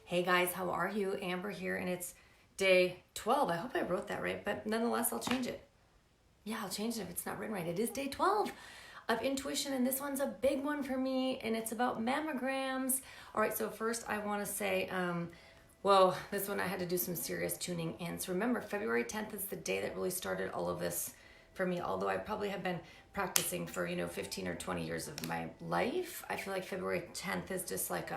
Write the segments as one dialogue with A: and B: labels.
A: Hey guys, how are you? Amber here, and it's day 12. I hope I wrote that right, but nonetheless, I'll change it. Yeah, I'll change it if it's not written right. It is day 12 of intuition, and this one's a big one for me, and it's about mammograms. All right, so first I want to say, this one I had to do some serious tuning in. So remember, February 10th is the day that really started all of this for me, although I probably have been practicing for, 15 or 20 years of my life. I feel like February 10th is just like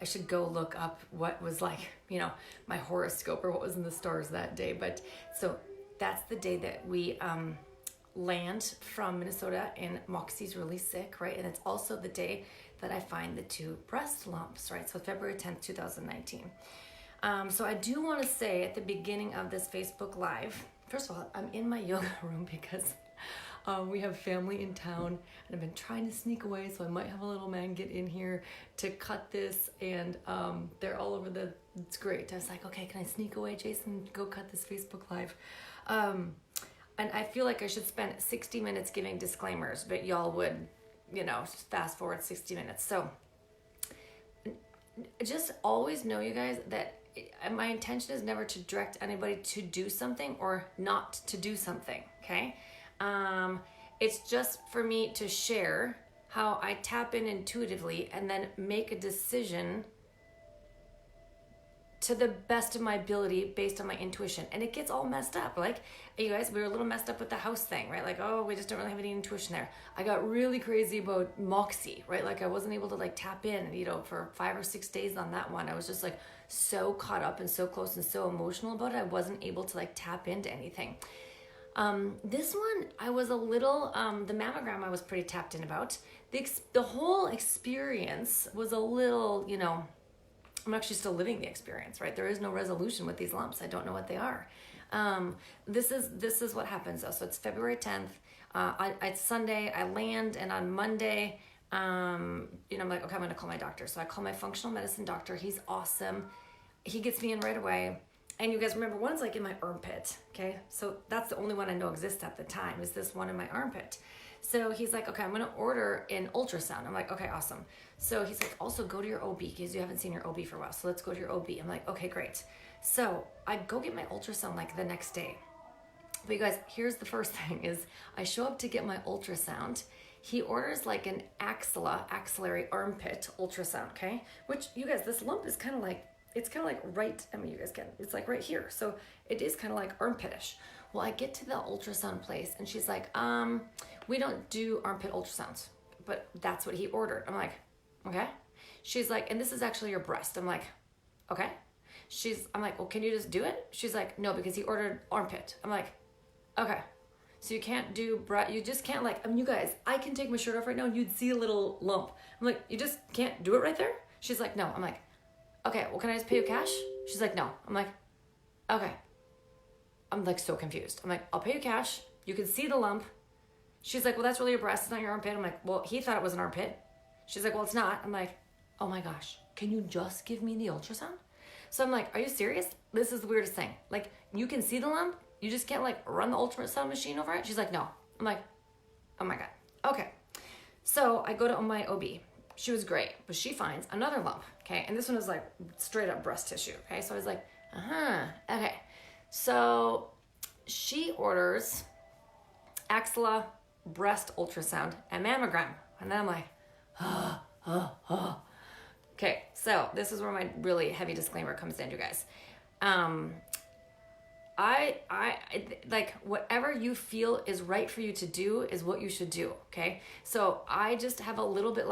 A: I should go look up what was my horoscope or what was in the stars that day. But so that's the day that we land from Minnesota and Moxie's really sick, right? And it's also the day that I find the 2 breast lumps, right? So February 10th, 2019. So I do want to say at the beginning of this Facebook Live, first of all, I'm in my yoga room because we have family in town, and I've been trying to sneak away, so I might have a little man get in here to cut this, and they're all over it's great. I was like, okay, can I sneak away, Jason, go cut this Facebook Live? And I feel like I should spend 60 minutes giving disclaimers, but y'all would, fast forward 60 minutes. So just always know, you guys, that my intention is never to direct anybody to do something or not to do something, okay? It's just for me to share how I tap in intuitively and then make a decision to the best of my ability based on my intuition. And it gets all messed up. Like, you guys, we were a little messed up with the house thing, right? Like, we just don't really have any intuition there. I got really crazy about Moxie, right? Like, I wasn't able to tap in, for 5 or 6 days on that one. I was just so caught up and so close and so emotional about it. I wasn't able to tap into anything. This one, I was a little, the mammogram I was pretty tapped in about. The whole experience was a little, I'm actually still living the experience, right? There is no resolution with these lumps. I don't know what they are. This is what happens though. So it's February 10th. It's Sunday. I land, and on Monday, I'm like, okay, I'm going to call my doctor. So I call my functional medicine doctor. He's awesome. He gets me in right away. And you guys remember, one's in my armpit, okay? So that's the only one I know exists at the time, is this one in my armpit. So he's like, okay, I'm gonna order an ultrasound. I'm like, okay, awesome. So he's like, also go to your OB, because you haven't seen your OB for a while. So let's go to your OB. I'm like, okay, great. So I go get my ultrasound the next day. But you guys, here's the first thing is I show up to get my ultrasound. He orders an axillary armpit ultrasound, okay? Which, you guys, this lump is kind of right, you guys can, it's right here. So it is kind of armpitish. Well, I get to the ultrasound place, and she's like, we don't do armpit ultrasounds, but that's what he ordered. I'm like, okay. She's like, and this is actually your breast. I'm like, okay. I'm like, well, can you just do it? She's like, no, because he ordered armpit. I'm like, okay. So you can't do you just can't you guys, I can take my shirt off right now and you'd see a little lump. I'm like, you just can't do it right there? She's like, no. I'm like, okay, well, can I just pay you cash? She's like, no. I'm like, okay. I'm so confused. I'm like, I'll pay you cash. You can see the lump. She's like, well, that's really your breast. It's not your armpit. I'm like, well, he thought it was an armpit. She's like, well, it's not. I'm like, oh my gosh, can you just give me the ultrasound? So I'm like, are you serious? This is the weirdest thing. You can see the lump. You just can't run the ultrasound machine over it? She's like, no. I'm like, oh my God. Okay. So I go to my OB. She was great, but she finds another lump, okay? And this one was straight up breast tissue, okay? So I was like, okay. So she orders axilla, breast ultrasound, and mammogram. And then I'm like, Okay, so this is where my really heavy disclaimer comes in, you guys. I whatever you feel is right for you to do is what you should do, okay? So I just have a little bit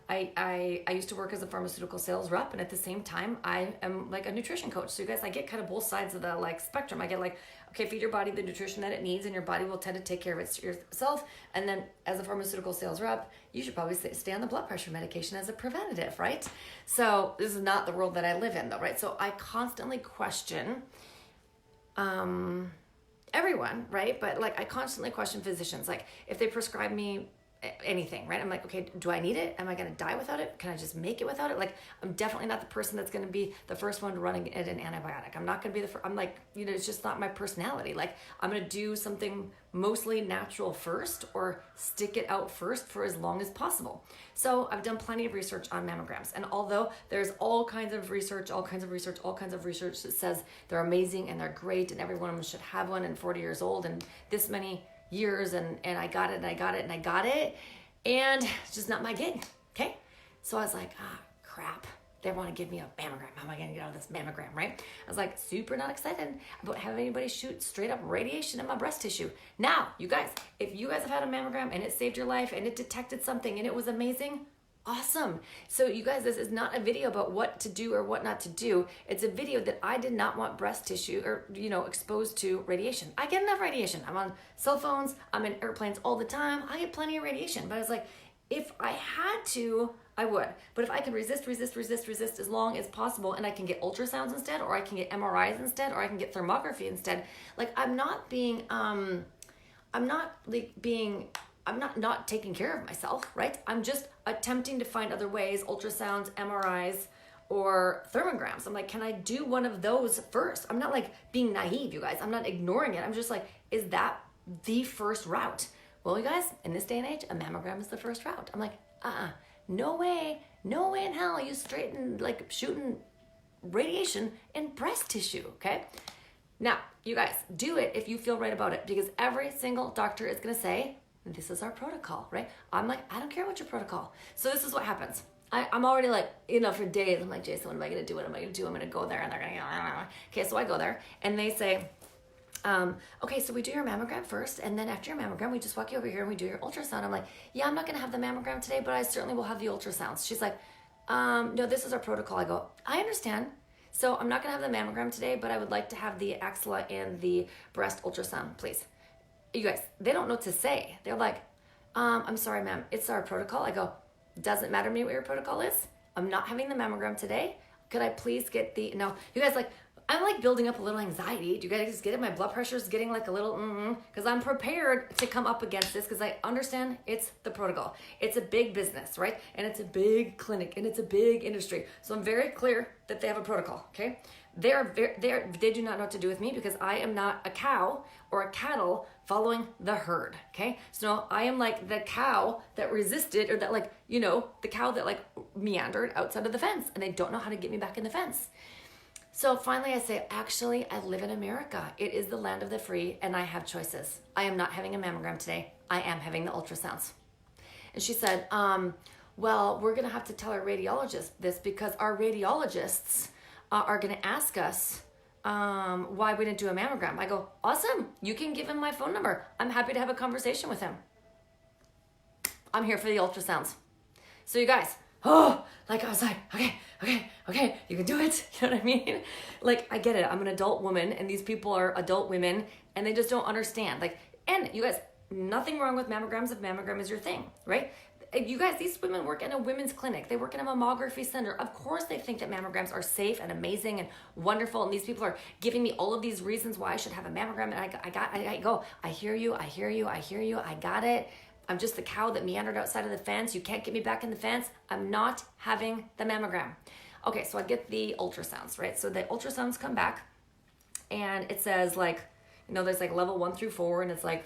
A: I used to work as a pharmaceutical sales rep, and at the same time, I am a nutrition coach. So you guys, I get kind of both sides of the spectrum. I get okay, feed your body the nutrition that it needs, and your body will tend to take care of it yourself. And then as a pharmaceutical sales rep, you should probably stay on the blood pressure medication as a preventative, right? So this is not the world that I live in though, right? So I constantly question everyone, right? But I constantly question physicians, if they prescribe me anything, right? I'm like, okay, do I need it? Am I going to die without it? Can I just make it without it? Like, I'm definitely not the person that's going to be the first one to run at an antibiotic. I'm not going to be the first. I'm like, it's just not my personality. Like, I'm going to do something mostly natural first, or stick it out first for as long as possible. So I've done plenty of research on mammograms. And although there's all kinds of research that says they're amazing and they're great and every one of them should have one, and 40 years old and this many years, and I got it, and it's just not my gig. Okay. So I was like, crap. They want to give me a mammogram. How am I going to get out of this mammogram, right? I was like super not excited about having anybody shoot straight up radiation in my breast tissue. Now, you guys, if you guys have had a mammogram and it saved your life and it detected something and it was amazing, awesome. So you guys, this is not a video about what to do or what not to do. It's a video that I did not want breast tissue or, exposed to radiation. I get enough radiation. I'm on cell phones. I'm in airplanes all the time. I get plenty of radiation. But I was like, if I had to, I would. But if I can resist as long as possible, and I can get ultrasounds instead, or I can get MRIs instead, or I can get thermography instead, like I'm not taking care of myself, right? I'm just attempting to find other ways, ultrasounds, MRIs, or thermograms. I'm like, can I do one of those first? I'm not like being naive, you guys. I'm not ignoring it. I'm just like, is that the first route? Well, you guys, in this day and age, a mammogram is the first route. I'm like, no way in hell you straighten, like shooting radiation in breast tissue, okay? Now, you guys, do it if you feel right about it, because every single doctor is gonna say, this is our protocol, right? I'm like, I don't care what your protocol. So this is what happens. I'm already like, for days, I'm like, Jason, what am I gonna do? I'm gonna go there, and they're gonna, okay, so I go there, and they say, okay, so we do your mammogram first, and then after your mammogram, we just walk you over here and we do your ultrasound. I'm like, yeah, I'm not gonna have the mammogram today, but I certainly will have the ultrasounds. She's like, no, this is our protocol. I go, I understand. So I'm not gonna have the mammogram today, but I would like to have the axilla and the breast ultrasound, please. You guys, they don't know what to say. They're like, I'm sorry, ma'am, it's our protocol. I go, doesn't matter to me what your protocol is. I'm not having the mammogram today. Could I please get the, no, you guys, like, I'm like building up a little anxiety. Do you guys just get it? My blood pressure is getting like a little, because I'm prepared to come up against this, because I understand it's the protocol. It's a big business, right? And it's a big clinic and it's a big industry. So I'm very clear that they have a protocol, okay? They do not know what to do with me, because I am not a cow or a cattle following the herd, okay? So I am like the cow that resisted, or that like, the cow that like meandered outside of the fence, and they don't know how to get me back in the fence. So finally I say, actually, I live in America. It is the land of the free, and I have choices. I am not having a mammogram today. I am having the ultrasounds. And she said, well, we're gonna have to tell our radiologist this, because our radiologists are gonna ask us why we didn't do a mammogram. I go, awesome, you can give him my phone number. I'm happy to have a conversation with him. I'm here for the ultrasounds. So you guys, I was like, okay, you can do it. You know what I mean? Like, I get it. I'm an adult woman, and these people are adult women, and they just don't understand. Like, and you guys, nothing wrong with mammograms if mammogram is your thing, right? You guys, these women work in a women's clinic. They work in a mammography center. Of course they think that mammograms are safe and amazing and wonderful, and these people are giving me all of these reasons why I should have a mammogram, and I hear you, I got it. I'm just the cow that meandered outside of the fence. You can't get me back in the fence. I'm not having the mammogram. Okay, so I get the ultrasounds, right? So the ultrasounds come back, and it says like, there's like level 1 through 4, and it's like,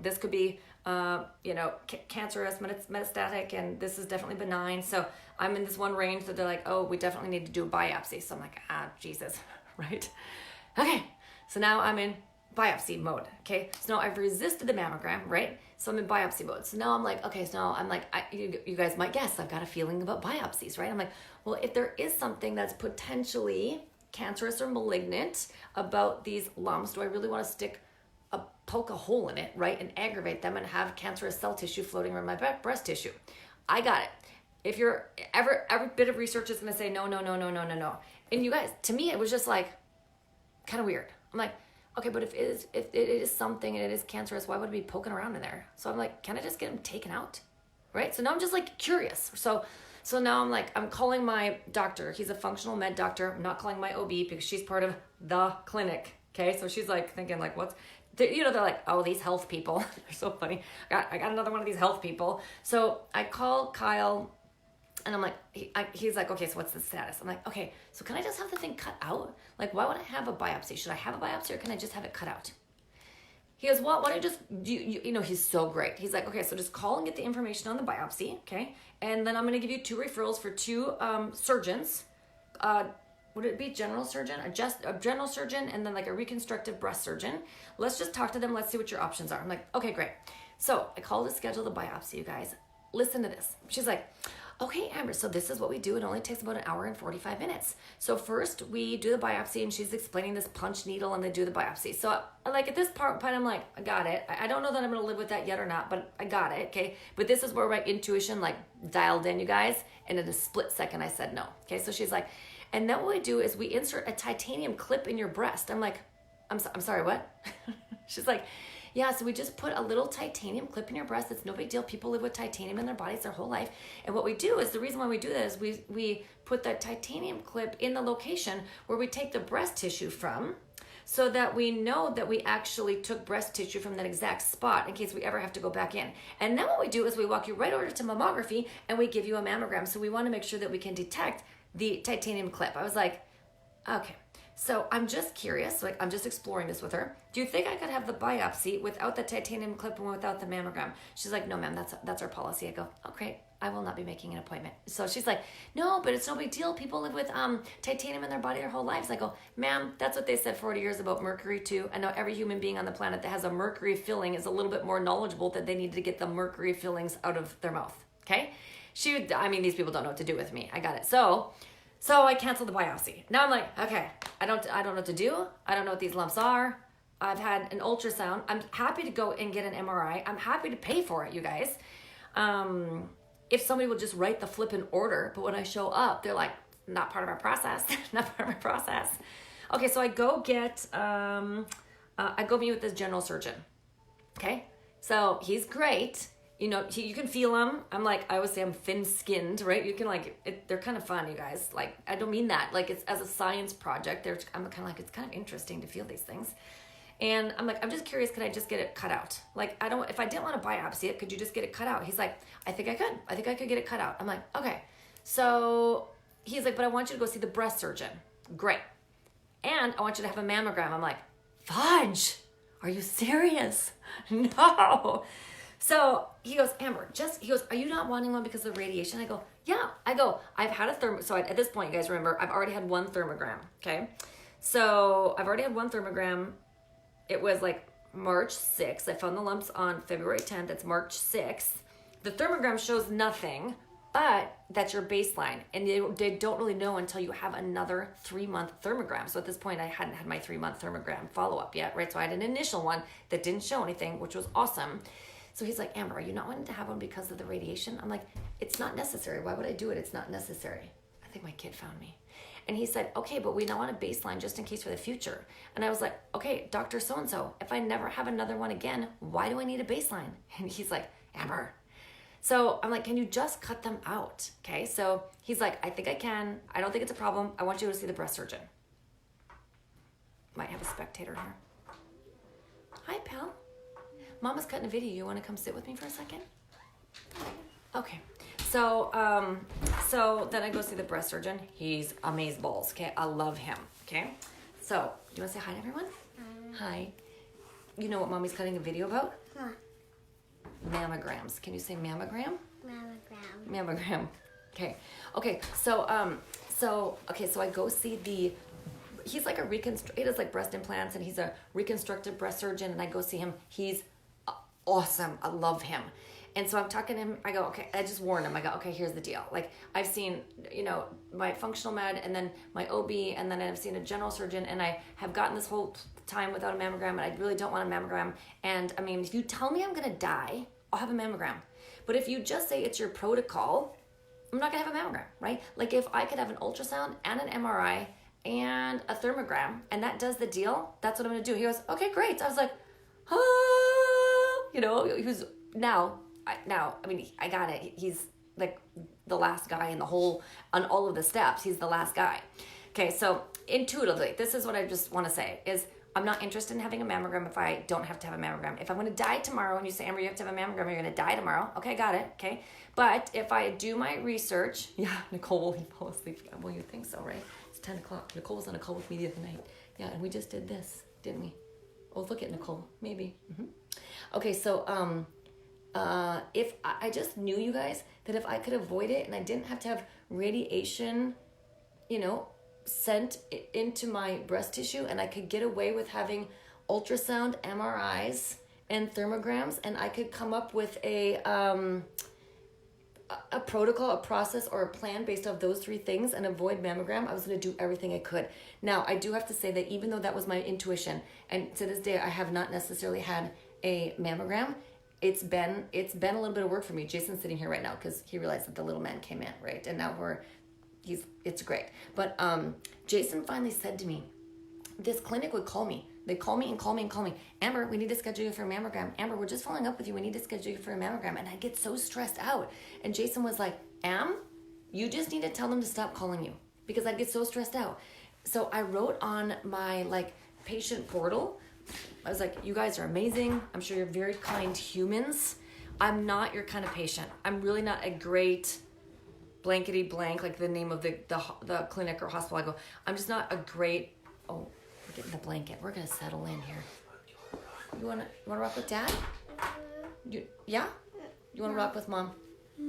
A: this could be, cancerous, metastatic, and this is definitely benign. So I'm in this one range that they're like, oh, we definitely need to do a biopsy. So I'm like, Jesus, right? Okay, so now I'm in biopsy mode, okay? So now I've resisted the mammogram, right? So I'm in biopsy mode. So now I'm like, okay, so now I'm like, you guys might guess, I've got a feeling about biopsies, right? I'm like, well, if there is something that's potentially cancerous or malignant about these lumps, do I really want to poke a hole in it, right? And aggravate them and have cancerous cell tissue floating around my breast tissue? I got it. If you're every bit of research is going to say no. And you guys, to me, it was just like kind of weird. I'm like, okay, but if it is something and it is cancerous, why would it be poking around in there? So I'm like, can I just get them taken out? Right? So now I'm just like curious. So now I'm like, I'm calling my doctor. He's a functional med doctor. I'm not calling my OB because she's part of the clinic. Okay. So she's like thinking like, they're like, oh, these health people. They're so funny. I got another one of these health people. So I call Kyle and I'm like, he's like, okay, so what's the status? I'm like, okay, so can I just have the thing cut out? Like, why would I have a biopsy? Should I have a biopsy or can I just have it cut out? He goes, well, why don't you just, he's so great. He's like, okay, so just call and get the information on the biopsy, okay? And then I'm going to give you 2 referrals for 2 surgeons. Would it be general surgeon? A general surgeon and then like a reconstructive breast surgeon. Let's just talk to them. Let's see what your options are. I'm like, okay, great. So I called to schedule the biopsy, you guys. Listen to this. She's like, okay, Amber, so this is what we do. It only takes about 1 hour and 45 minutes. So first we do the biopsy and she's explaining this punch needle and they do the biopsy. So like at this point, I'm like, I got it. I don't know that I'm going to live with that yet or not, but I got it. Okay. But this is where my intuition like dialed in, you guys. And in a split second, I said no. Okay. So she's like, and then what we do is we insert a titanium clip in your breast. I'm like, I'm sorry, what? She's like, yeah, so we just put a little titanium clip in your breast. It's no big deal. People live with titanium in their bodies their whole life. And what we do is, the reason why we do that is we put that titanium clip in the location where we take the breast tissue from, so that we know that we actually took breast tissue from that exact spot in case we ever have to go back in. And then what we do is we walk you right over to mammography and we give you a mammogram. So we want to make sure that we can detect the titanium clip. I was like, okay. So I'm just curious, like I'm just exploring this with her. Do you think I could have the biopsy without the titanium clip and without the mammogram? She's like, no, ma'am, that's our policy. I go, okay, I will not be making an appointment. So she's like, no, but it's no big deal. People live with titanium in their body their whole lives. I go, ma'am, that's what they said 40 years about mercury too. I know every human being on the planet that has a mercury filling is a little bit more knowledgeable that they need to get the mercury fillings out of their mouth. Okay? These people don't know what to do with me. I got it. So I canceled the biopsy. Now I'm like, okay, I don't know what to do. I don't know what these lumps are. I've had an ultrasound. I'm happy to go and get an MRI. I'm happy to pay for it, you guys. If somebody would just write the flippin' order, but when I show up, they're like, not part of our process, not part of our process. Okay, so I go meet with this general surgeon. Okay, so he's great. You can feel them. I always say I'm thin-skinned, right? You can they're kind of fun, you guys. Like, I don't mean that. Like, it's as a science project. I'm kind of like, it's kind of interesting to feel these things. And I'm like, I'm just curious, could I just get it cut out? Like, if I didn't want to biopsy it, could you just get it cut out? He's like, I think I could get it cut out. I'm like, okay. So he's like, but I want you to go see the breast surgeon. Great. And I want you to have a mammogram. I'm like, fudge, are you serious? No. So he goes, Amber, are you not wanting one because of the radiation? I go, yeah. I've had a so at this point, you guys remember, I've already had 1 thermogram, okay? So I've already had 1 thermogram. It was like March 6th. I found the lumps on February 10th. It's March 6th. The thermogram shows nothing, but that's your baseline. And they don't really know until you have another 3-month thermogram. So at this point, I hadn't had my 3-month thermogram follow-up yet, right? So I had an initial one that didn't show anything, which was awesome. So he's like, Amber, are you not wanting to have one because of the radiation? I'm like, it's not necessary. Why would I do it? It's not necessary. I think my kid found me. And he said, okay, but we now want a baseline just in case for the future. And I was like, okay, Dr. So-and-so, if I never have another one again, why do I need a baseline? And he's like, Amber. So I'm like, can you just cut them out? Okay. So he's like, I think I can. I don't think it's a problem. I want you to see the breast surgeon. Might have a spectator here. Hi, pal. Mama's cutting a video. You want to come sit with me for a second? Okay. So then I go see the breast surgeon. He's amazeballs. Okay. I love him. Okay. So do you want to say hi to everyone? Hi. You know what Mommy's cutting a video about? Huh. Mammograms. Can you say mammogram? Mammogram. Okay. So I go see he's like he does like breast implants and he's a reconstructive breast surgeon and I go see him. He's awesome. I love him. And so I'm talking to him. I go, okay, I just warned him. I go, okay, here's the deal. Like I've seen, my functional med and then my OB and then I've seen a general surgeon and I have gotten this whole time without a mammogram and I really don't want a mammogram. And I mean, if you tell me I'm going to die, I'll have a mammogram. But if you just say it's your protocol, I'm not going to have a mammogram, right? Like if I could have an ultrasound and an MRI and a thermogram and that does the deal, that's what I'm going to do. He goes, okay, great. I was like, he was I got it. He's like the last guy on all of the steps. He's the last guy. Okay, so intuitively, this is what I just want to say is I'm not interested in having a mammogram if I don't have to have a mammogram. If I'm going to die tomorrow and you say, Amber, you have to have a mammogram, you're going to die tomorrow. Okay, got it. Okay. But if I do my research, yeah, Nicole will fall asleep. Well, you think so, right? It's 10 o'clock. Nicole was on a call with me the other night. Yeah, and we just did this, didn't we? Oh, look at Nicole. Maybe. Okay, so if I just knew, you guys, that if I could avoid it and I didn't have to have radiation, sent into my breast tissue, and I could get away with having ultrasound, MRIs, and thermograms, and I could come up with a protocol, a process, or a plan based off those three things and avoid mammogram, I was going to do everything I could. Now, I do have to say that even though that was my intuition, and to this day I have not necessarily had a mammogram, it's been a little bit of work for me. Jason's sitting here right now because he realized that the little man came in, right? And now it's great. But Jason finally said to me, this clinic would call me. They call me and call me and call me. Amber, we need to schedule you for a mammogram. Amber, we're just following up with you. We need to schedule you for a mammogram. And I get so stressed out. And Jason was like, you just need to tell them to stop calling you, because I'd get so stressed out. So I wrote on my patient portal, I was like, you guys are amazing. I'm sure you're very kind humans. I'm not your kind of patient. I'm really not a great blankety blank, like the name of the clinic or hospital I go. I'm just not a great, we're getting the blanket. We're going to settle in here. You want to rock with Dad? Yeah? You want to rock with Mom?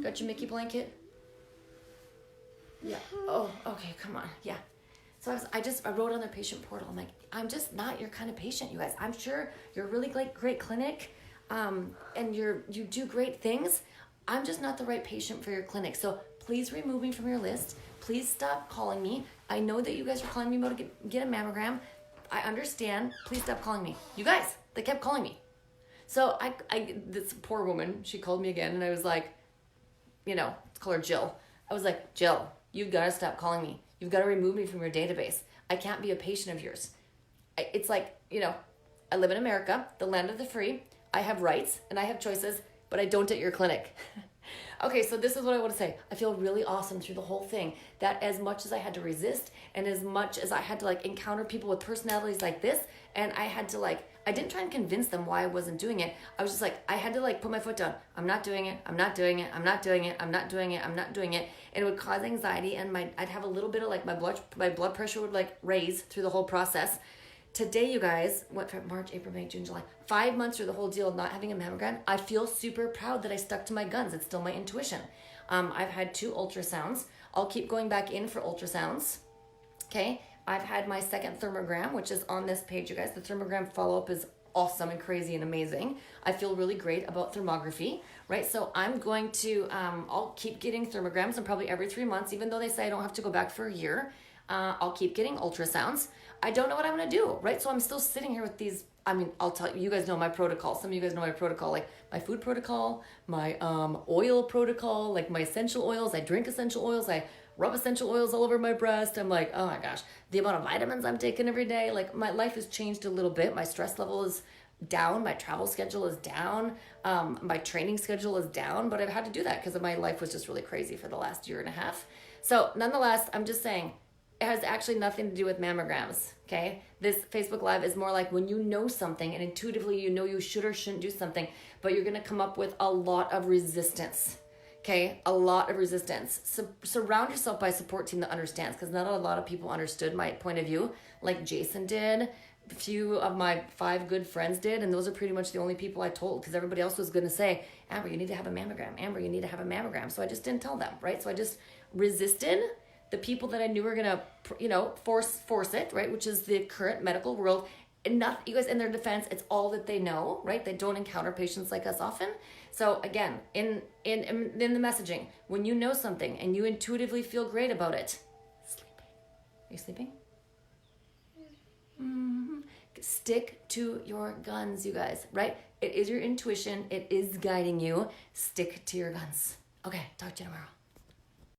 A: Got your Mickey blanket? Yeah. Oh, okay, come on. Yeah. So I wrote on their patient portal. I'm like, I'm just not your kind of patient, you guys. I'm sure you're a really great clinic, and you do great things. I'm just not the right patient for your clinic. So please remove me from your list. Please stop calling me. I know that you guys are calling me about to get a mammogram. I understand. Please stop calling me. You guys, they kept calling me. So this poor woman, she called me again, and I was like, let's call her Jill. I was like, Jill, you've got to stop calling me. You've got to remove me from your database. I can't be a patient of yours. It's like, I live in America, the land of the free. I have rights and I have choices, but I don't at your clinic. Okay, so this is what I want to say. I feel really awesome through the whole thing, that as much as I had to resist and as much as I had to encounter people with personalities like this, and I had to I didn't try and convince them why I wasn't doing it. I was just I had to put my foot down. I'm not doing it. I'm not doing it. I'm not doing it. I'm not doing it. I'm not doing it. And it would cause anxiety, and I'd have a little bit of my blood pressure would raise through the whole process. Today, you guys, March, April, May, June, July, 5 months through the whole deal of not having a mammogram, I feel super proud that I stuck to my guns. It's still my intuition. I've had 2 ultrasounds. I'll keep going back in for ultrasounds. Okay. I've had my second thermogram, which is on this page, you guys. The thermogram follow-up is awesome and crazy and amazing. I feel really great about thermography, right? So I'm going to, I'll keep getting thermograms, and probably every 3 months, even though they say I don't have to go back for a year, I'll keep getting ultrasounds. I don't know what I'm going to do, right? So I'm still sitting here with these, I'll tell you, you guys know my protocol. Some of you guys know my protocol, my food protocol, my oil protocol, my essential oils. I drink essential oils. I rub essential oils all over my breast. I'm like, oh my gosh, the amount of vitamins I'm taking every day. My life has changed a little bit. My stress level is down. My travel schedule is down. My training schedule is down, but I've had to do that because my life was just really crazy for the last year and a half. So nonetheless, I'm just saying, it has actually nothing to do with mammograms, okay? This Facebook Live is more like when you know something and intuitively you know you should or shouldn't do something, but you're going to come up with a lot of resistance, okay? A lot of resistance. So surround yourself by a support team that understands, because not a lot of people understood my point of view, like Jason did. A few of my 5 good friends did, and those are pretty much the only people I told, because everybody else was going to say, Amber, you need to have a mammogram. Amber, you need to have a mammogram. So I just didn't tell them, right? So I just resisted the people that I knew were gonna, force it, right? Which is the current medical world. And not, you guys, in their defense, it's all that they know, right? They don't encounter patients like us often. So again, in the messaging, when you know something and you intuitively feel great about it, sleeping. Are you sleeping? Mm-hmm. Stick to your guns, you guys, right? It is your intuition. It is guiding you. Stick to your guns. Okay, talk to you tomorrow.